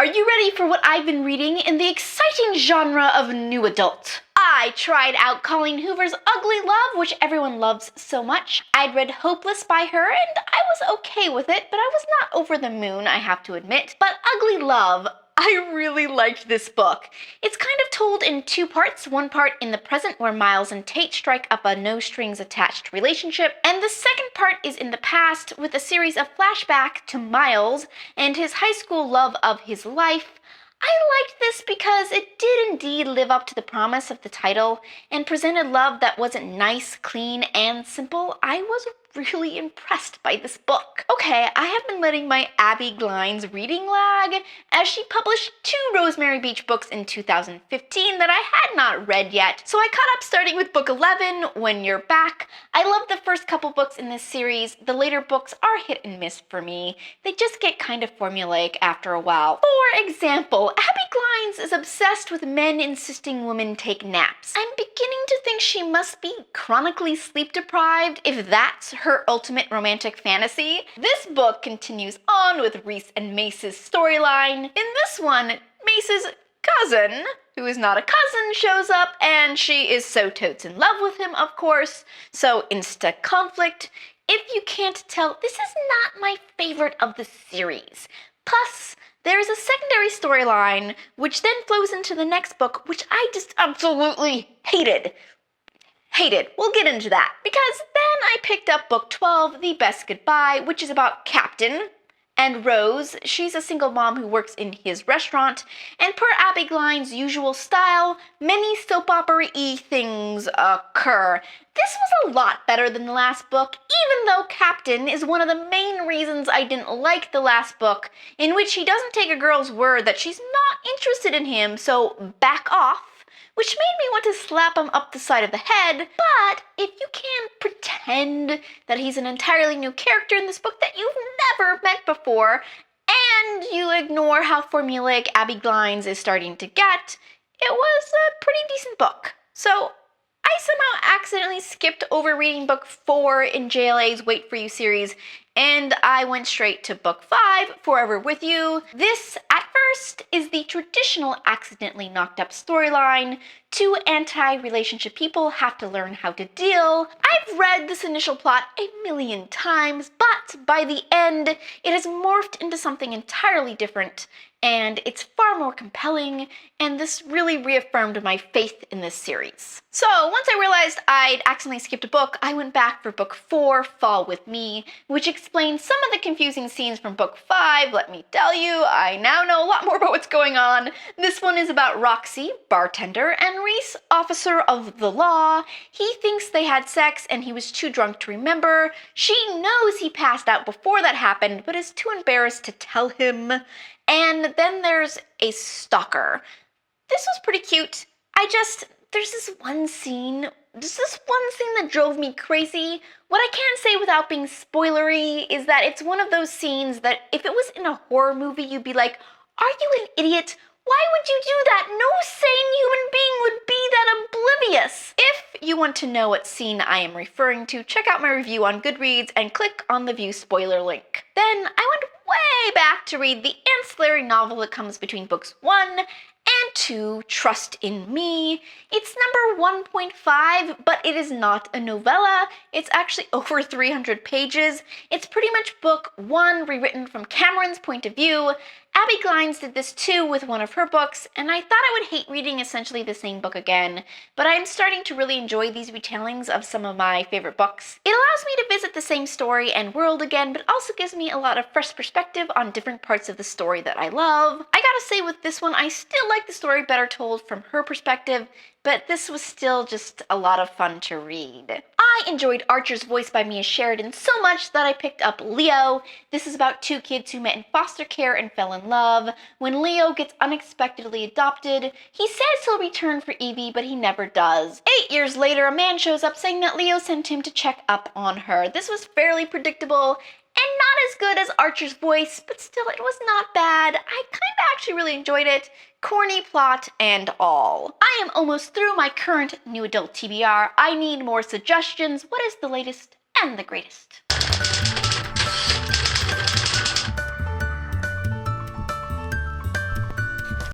Are you ready for what I've been reading in the exciting genre of new adult? I tried out Colleen Hoover's Ugly Love, which everyone loves so much. I'd read Hopeless by her, and I was okay with it, but I was not over the moon, I have to admit. But Ugly Love, I really liked this book. It's kind of told in two parts, one part in the present where Miles and Tate strike up a no-strings-attached relationship, and the second part is in the past with a series of flashbacks to Miles and his high school love of his life. I liked this because it did indeed live up to the promise of the title and presented love that wasn't nice, clean, and simple. I was really impressed by this book. Okay, I have been letting my Abbi Glines reading lag, as she published 2 Rosemary Beach books in 2015 that I had not read yet, so I caught up starting with book 11, When You're Back. I love the first couple books in this series. The later books are hit and miss for me. They just get kind of formulaic after a while. For example, Abbi Glines is obsessed with men insisting women take naps. I'm beginning to think she must be chronically sleep deprived, if that's her ultimate romantic fantasy. This book continues on with Reese and Mace's storyline. In this one, Mace's cousin, who is not a cousin, shows up, and she is so totes in love with him, of course, so insta conflict. If you can't tell, this is not my favorite of the series. Plus, there's a secondary storyline, which then flows into the next book, which I just absolutely hated. We'll get into that. Because then I picked up book 12, The Best Goodbye, which is about Captain and Rose. She's a single mom who works in his restaurant, and per Abbi Glines' usual style, many soap opera-y things occur. This was a lot better than the last book, even though Captain is one of the main reasons I didn't like the last book, in which he doesn't take a girl's word that she's not interested in him, so back off, which made me want to slap him up the side of the head. But if you can pretend that he's an entirely new character in this book that you've never met before, and you ignore how formulaic Abbi Glines is starting to get, it was a pretty decent book. So I somehow accidentally skipped over reading book 4 in JLA's Wait For You series, and I went straight to book 5, Forever With You. This, at first, is the traditional accidentally knocked up storyline. 2 anti-relationship people have to learn how to deal. I've read this initial plot a million times, but by the end, it has morphed into something entirely different, and it's far more compelling, and this really reaffirmed my faith in this series. So once I realized I'd accidentally skipped a book, I went back for book 4, Fall With Me, which explains some of the confusing scenes from book 5. Let me tell you, I now know a lot more about what's going on. This one is about Roxy, bartender, and Reese, officer of the law. He thinks they had sex and he was too drunk to remember. She knows he passed out before that happened, but is too embarrassed to tell him. And then there's a stalker. This was pretty cute. There's this one scene that drove me crazy. What I can say without being spoilery is that it's one of those scenes that if it was in a horror movie, you'd be like, are you an idiot? Why would you do that? No sane human being would be that oblivious. If you want to know what scene I am referring to, check out my review on Goodreads and click on the view spoiler link. Then I went way back to read the ancillary novel that comes between books 1 and 2, Trust in Me. It's number 1.5, but it is not a novella. It's actually over 300 pages. It's pretty much book 1 rewritten from Cameron's point of view. Abbi Glines did this too with one of her books, and I thought I would hate reading essentially the same book again, but I'm starting to really enjoy these retellings of some of my favorite books. It allows me to visit the same story and world again, but also gives me a lot of fresh perspective on different parts of the story that I love. I gotta say with this one, I still like the story better told from her perspective, but this was still just a lot of fun to read. I enjoyed Archer's Voice by Mia Sheridan so much that I picked up Leo. This is about 2 kids who met in foster care and fell in love. When Leo gets unexpectedly adopted, he says he'll return for Evie, but he never does. 8 years later, a man shows up saying that Leo sent him to check up on her. This was fairly predictable, and not as good as Archer's Voice, but still it was not bad. I kind of actually really enjoyed it. Corny plot and all. I am almost through my current new adult TBR. I need more suggestions. What is the latest and the greatest?